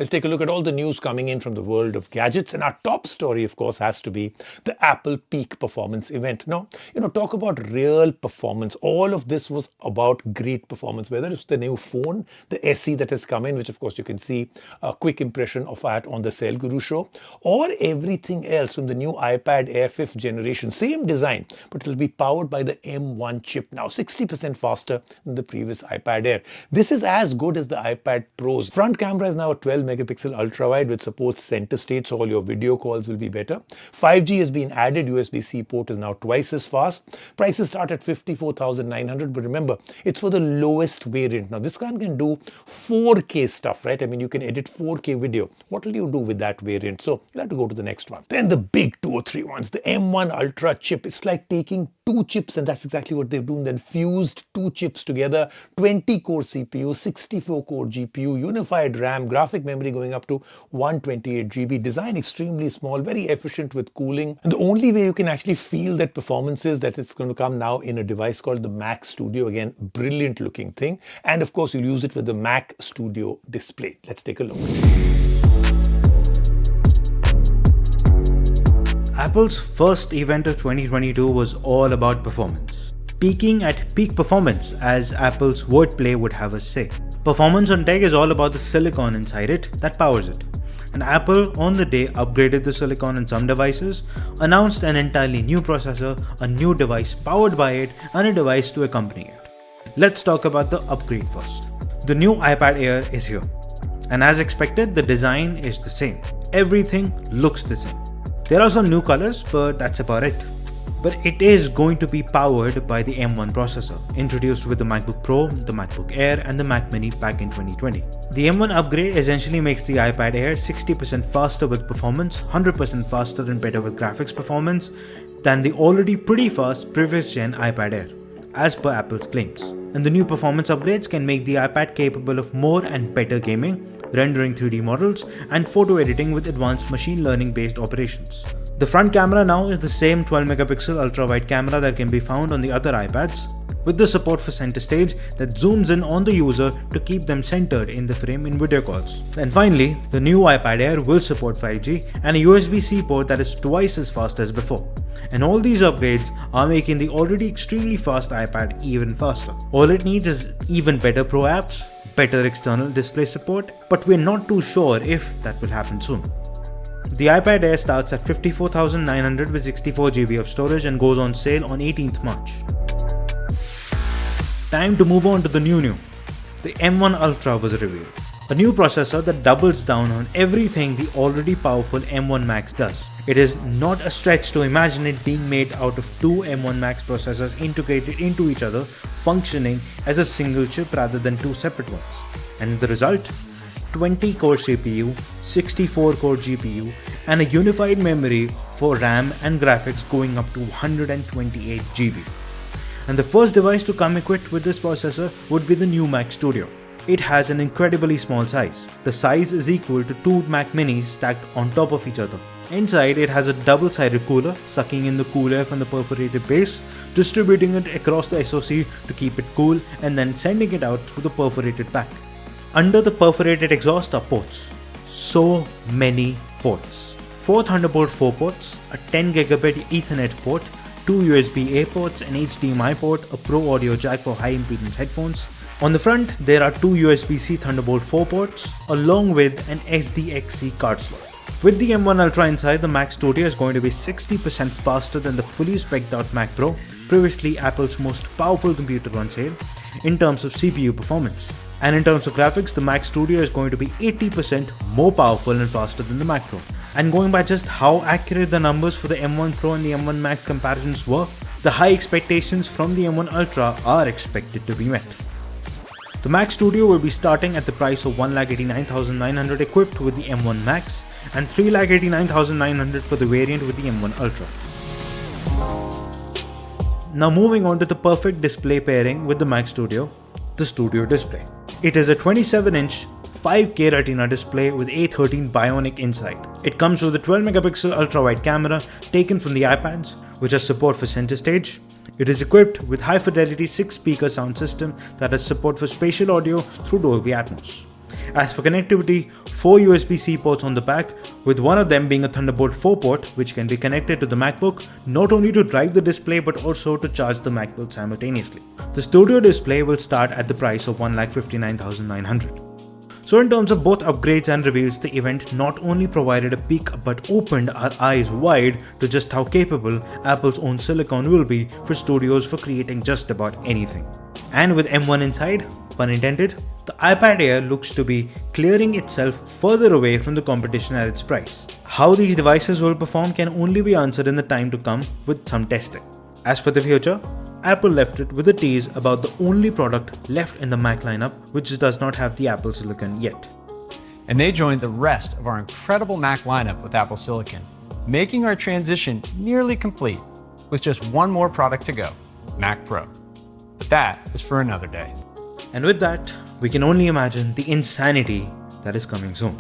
Let's take a look at all the news coming in from the world of gadgets. And our top story, of course, has to be the Apple Peak Performance event. Now, talk about real performance. All of this was about great performance, whether it's the new phone, the SE that has come in, which of course you can see a quick impression of that on the Sale Guru show, or everything else from the new iPad Air 5th generation. Same design, but it'll be powered by the M1 chip now, 60% faster than the previous iPad Air. This is as good as the iPad Pro's. Front camera is now a 12 megapixel ultra wide which supports center stage, so all your video calls will be better. 5G has been added. USB-C port is now twice as fast. Prices start at 54,900, but remember, it's for the lowest variant. Now this can do 4K stuff, right? I mean, you can edit 4K video. What will you do with that variant? So you'll have to go to the next one. Then the big 2 or 3 ones, the M1 Ultra chip. It's like taking 2 chips, and that's exactly what they've done. Then fused 2 chips together, 20-core CPU, 64-core GPU, unified RAM, graphic memory going up to 128 GB, design extremely small, very efficient with cooling. And the only way you can actually feel that performance is that it's going to come now in a device called the Mac Studio. Again, brilliant looking thing. And of course, you'll use it with the Mac Studio display. Let's take a look. Apple's first event of 2022 was all about performance. Peaking at peak performance, as Apple's wordplay would have us say. Performance on tech is all about the silicon inside it that powers it. And Apple, on the day, upgraded the silicon in some devices, announced an entirely new processor, a new device powered by it, and a device to accompany it. Let's talk about the upgrade first. The new iPad Air is here. And as expected, the design is the same. Everything looks the same. There are some new colors, but that's about it. But it is going to be powered by the M1 processor, introduced with the MacBook Pro, the MacBook Air, and the Mac Mini back in 2020. The M1 upgrade essentially makes the iPad Air 60% faster with performance, 100% faster and better with graphics performance than the already pretty fast previous gen iPad Air, as per Apple's claims. And the new performance upgrades can make the iPad capable of more and better gaming, rendering 3D models, and photo editing with advanced machine learning based operations. The front camera now is the same 12 megapixel ultra wide camera that can be found on the other iPads, with the support for center stage that zooms in on the user to keep them centered in the frame in video calls. And finally, the new iPad Air will support 5G and a USB-C port that is twice as fast as before. And all these upgrades are making the already extremely fast iPad even faster. All it needs is even better Pro apps, better external display support, but we're not too sure if that will happen soon. The iPad Air starts at 54,900 with 64 GB of storage and goes on sale on 18th March. Time to move on to the new. The M1 Ultra was revealed. A new processor that doubles down on everything the already powerful M1 Max does. It is not a stretch to imagine it being made out of 2 M1 Max processors integrated into each other, functioning as a single chip rather than 2 separate ones. And the result? 20-core CPU, 64-core GPU, and a unified memory for RAM and graphics going up to 128 GB. And the first device to come equipped with this processor would be the new Mac Studio. It has an incredibly small size. The size is equal to 2 Mac Minis stacked on top of each other. Inside, it has a double-sided cooler, sucking in the cool air from the perforated base, distributing it across the SoC to keep it cool, and then sending it out through the perforated back. Under the perforated exhaust are ports. So many ports. 4 Thunderbolt 4 ports, a 10 gigabit Ethernet port, 2 USB-A ports, an HDMI port, a Pro Audio jack for high impedance headphones. On the front, there are 2 USB-C Thunderbolt 4 ports, along with an SDXC card slot. With the M1 Ultra inside, the Mac Studio is going to be 60% faster than the fully spec'd out Mac Pro, previously Apple's most powerful computer on sale, in terms of CPU performance. And in terms of graphics, the Mac Studio is going to be 80% more powerful and faster than the Mac Pro. And going by just how accurate the numbers for the M1 Pro and the M1 Max comparisons were, the high expectations from the M1 Ultra are expected to be met. The Mac Studio will be starting at the price of 1,89,900 equipped with the M1 Max and 3,89,900 for the variant with the M1 Ultra. Now moving on to the perfect display pairing with the Mac Studio, the Studio Display. It is a 27-inch 5K Retina display with A13 Bionic inside. It comes with a 12 megapixel ultra-wide camera taken from the iPads, which has support for center stage. It is equipped with high-fidelity 6-speaker sound system that has support for spatial audio through Dolby Atmos. As for connectivity, 4 USB-C ports on the back, with one of them being a Thunderbolt 4 port which can be connected to the MacBook not only to drive the display but also to charge the MacBook simultaneously. The Studio display will start at the price of 1,59,900. So in terms of both upgrades and reveals, the event not only provided a peek but opened our eyes wide to just how capable Apple's own silicon will be for studios for creating just about anything. And with M1 inside, pun intended, the iPad Air looks to be clearing itself further away from the competition at its price. How these devices will perform can only be answered in the time to come with some testing. As for the future, Apple left it with a tease about the only product left in the Mac lineup which does not have the Apple Silicon yet. And they joined the rest of our incredible Mac lineup with Apple Silicon, making our transition nearly complete with just one more product to go, Mac Pro. But that is for another day. And with that, we can only imagine the insanity that is coming soon.